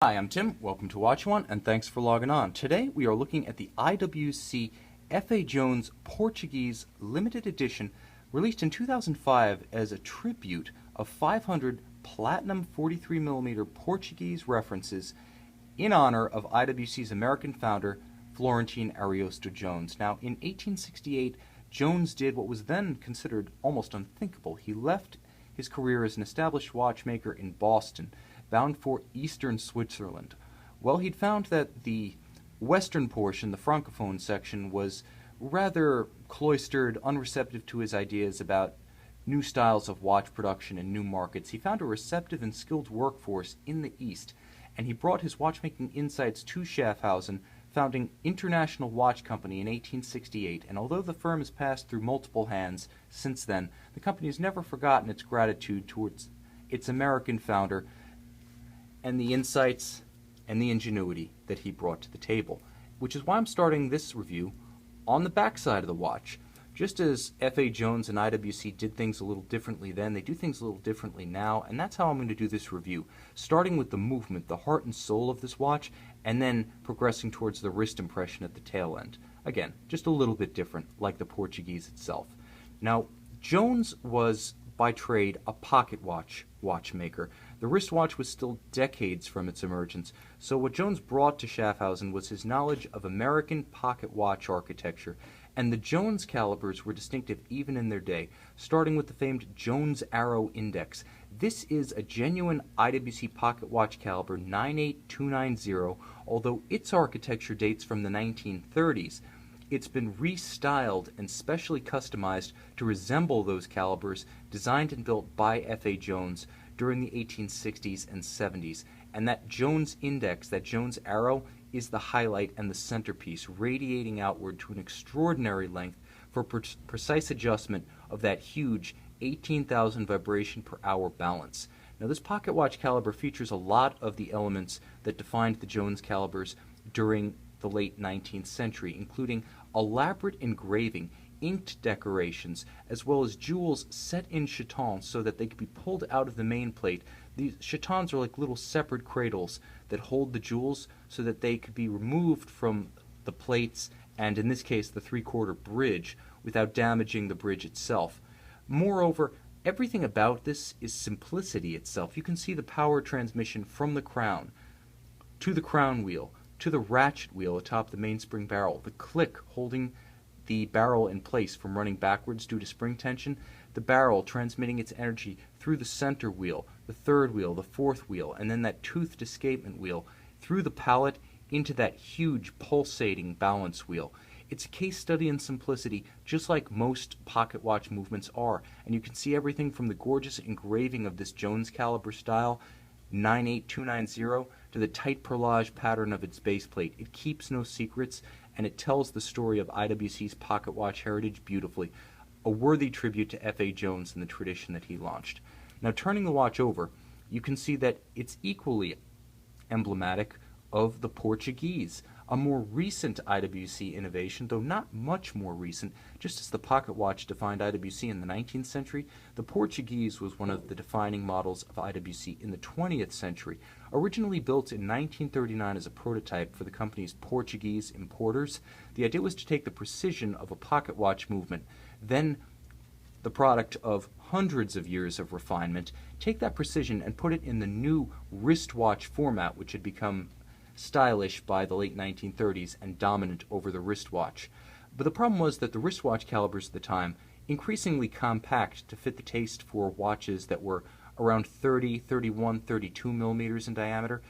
Hi, I'm Tim. Welcome to Watch One, and thanks for logging on. Today we are looking at the IWC F.A Jones Portuguese limited edition, released in 2005 as a tribute of 500 platinum 43mm Portuguese references in honor of IWC's American founder, Florentine Ariosto Jones. Now, in 1868, Jones did what was then considered almost unthinkable. He left his career as an established watchmaker in Boston, bound for eastern Switzerland. Well, he'd found that the western portion, the Francophone section, was rather cloistered, unreceptive to his ideas about new styles of watch production and new markets. He found a receptive and skilled workforce in the East, and he brought his watchmaking insights to Schaffhausen, founding International Watch Company in 1868. And although the firm has passed through multiple hands since then, the company has never forgotten its gratitude towards its American founder and the insights and the ingenuity that he brought to the table, which is why I'm starting this review on the back side of the watch. Just as F.A Jones and IWC did things a little differently then, they do things a little differently now, and that's how I'm going to do this review, starting with the movement, the heart and soul of this watch, and then progressing towards the wrist impression at the tail end. Again, just a little bit different, like the Portuguese itself. Now, Jones was by trade a pocket watchmaker. The wristwatch was still decades from its emergence, so what Jones brought to Schaffhausen was his knowledge of American pocket watch architecture, and the Jones calibers were distinctive even in their day, starting with the famed Jones Arrow Index. This is a genuine IWC pocket watch caliber 98290, although its architecture dates from the 1930s. It's been restyled and specially customized to resemble those calibers designed and built by F.A Jones during the 1860s and 70s. And that Jones Index, that Jones Arrow, is the highlight and the centerpiece, radiating outward to an extraordinary length for precise adjustment of that huge 18,000 vibration per hour balance. Now, this pocket watch caliber features a lot of the elements that defined the Jones calibers during the late 19th century, including elaborate engraving, inked decorations, as well as jewels set in chatons so that they could be pulled out of the main plate. These chatons are like little separate cradles that hold the jewels so that they could be removed from the plates, and in this case the three-quarter bridge, without damaging the bridge itself. Moreover, everything about this is simplicity itself. You can see the power transmission from the crown to the crown wheel, to the ratchet wheel atop the mainspring barrel, the click holding the barrel in place from running backwards due to spring tension, the barrel transmitting its energy through the center wheel, the third wheel, the fourth wheel, and then that toothed escapement wheel through the pallet into that huge pulsating balance wheel. It's a case study in simplicity, just like most pocket watch movements are, and you can see everything from the gorgeous engraving of this Jones caliber style 98290 to the tight perlage pattern of its base plate. It keeps no secrets, and it tells the story of IWC's pocket watch heritage beautifully, a worthy tribute to F.A Jones and the tradition that he launched. Now, turning the watch over, you can see that it's equally emblematic of the Portuguese, a more recent IWC innovation, though not much more recent. Just as the pocket watch defined IWC in the 19th century, the Portuguese was one of the defining models of IWC in the 20th century. Originally built in 1939 as a prototype for the company's Portuguese importers, the idea was to take the precision of a pocket watch movement, then the product of hundreds of years of refinement, take that precision and put it in the new wristwatch format, which had become stylish by the late 1930s and dominant over the wristwatch. But the problem was that the wristwatch calibers at the time, increasingly compact to fit the taste for watches that were around 30, 31, 32 millimeters in diameter,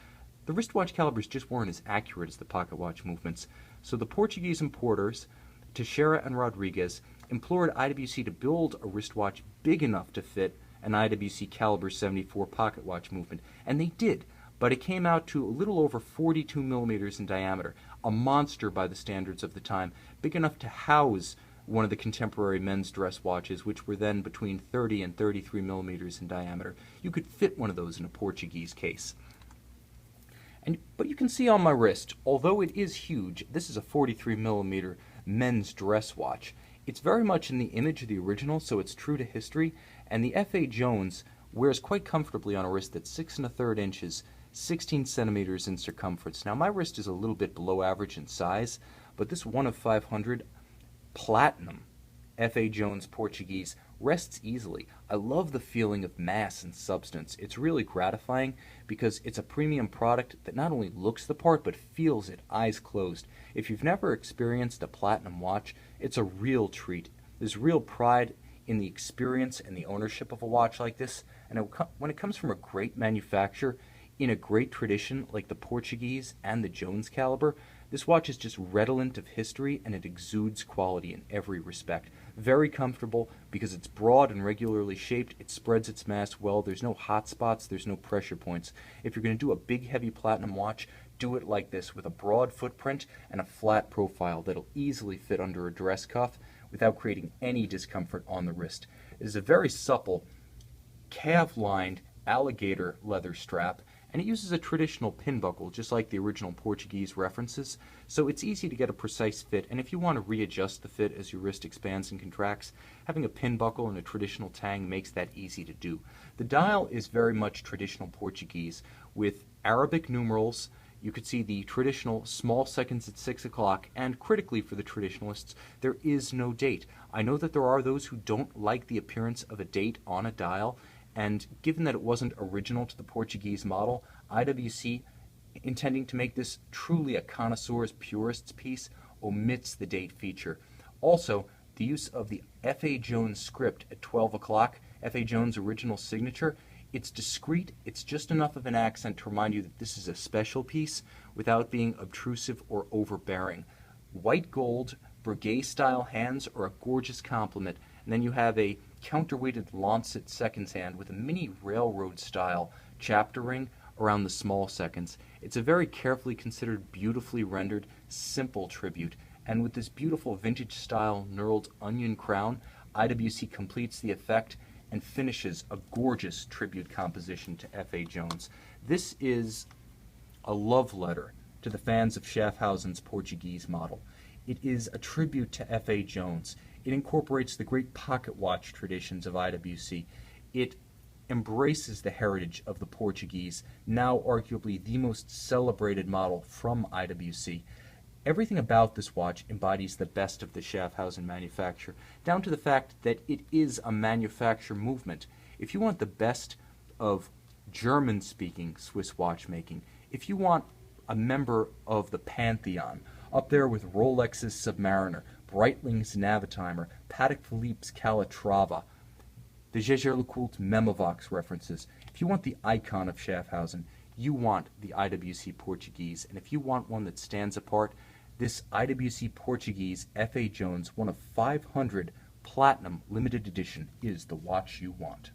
the wristwatch calibers just weren't as accurate as the pocket watch movements. So the Portuguese importers, Teixeira and Rodriguez, implored IWC to build a wristwatch big enough to fit an IWC caliber 74 pocket watch movement, and they did. But it came out to a little over 42 millimeters in diameter, a monster by the standards of the time, big enough to house one of the contemporary men's dress watches, which were then between 30 and 33 millimeters in diameter. You could fit one of those in a Portuguese case. But you can see on my wrist, although it is huge, this is a 43 millimeter men's dress watch. It's very much in the image of the original, so it's true to history, and the F.A Jones wears quite comfortably on a wrist that's 6 1/3 inches, 16 centimeters in circumference. Now my wrist is a little bit below average in size, but this 1 of 500 platinum F.A. Jones Portuguese rests easily. I love the feeling of mass and substance. It's really gratifying because it's a premium product that not only looks the part but feels it, eyes closed. If you've never experienced a platinum watch, it's a real treat. There's real pride in the experience and the ownership of a watch like this, and when it comes from a great manufacturer in a great tradition like the Portuguese and the Jones caliber, this watch is just redolent of history and it exudes quality in every respect. Very comfortable because it's broad and regularly shaped. It spreads its mass well. There's no hot spots. There's no pressure points. If you're going to do a big, heavy platinum watch, do it like this with a broad footprint and a flat profile that'll easily fit under a dress cuff without creating any discomfort on the wrist. It is a very supple, calf-lined alligator leather strap, and it uses a traditional pin buckle just like the original Portuguese references, so it's easy to get a precise fit. And if you want to readjust the fit as your wrist expands and contracts, having a pin buckle and a traditional tang makes that easy to do. The dial is very much traditional Portuguese with Arabic numerals. You could see the traditional small seconds at 6 o'clock, and critically for the traditionalists, there is no date. I know that there are those who don't like the appearance of a date on a dial, and given that it wasn't original to the Portuguese model, IWC, intending to make this truly a connoisseur's purist's piece, omits the date feature. Also, the use of the F.A. Jones script at 12 o'clock, F.A. Jones' original signature, it's discreet, it's just enough of an accent to remind you that this is a special piece without being obtrusive or overbearing. White gold, Breguet-style hands are a gorgeous complement, and then you have a counterweighted lancet seconds hand with a mini railroad-style chapter ring around the small seconds. It's a very carefully considered, beautifully rendered, simple tribute, and with this beautiful vintage-style knurled onion crown, IWC completes the effect and finishes a gorgeous tribute composition to F.A. Jones. This is a love letter to the fans of Schaffhausen's Portuguese model. It is a tribute to F.A. Jones. It incorporates the great pocket watch traditions of IWC. It embraces the heritage of the Portuguese, now arguably the most celebrated model from IWC. Everything about this watch embodies the best of the Schaffhausen manufacturer, down to the fact that it is a manufacturer movement. If you want the best of German-speaking Swiss watchmaking, if you want a member of the Pantheon, up there with Rolex's Submariner, Breitling's Navitimer, Patek Philippe's Calatrava, the Jaeger-LeCoultre Memovox references, if you want the icon of Schaffhausen, you want the IWC Portuguese. And if you want one that stands apart, this IWC Portuguese F.A. Jones, one of 500 platinum limited edition, is the watch you want.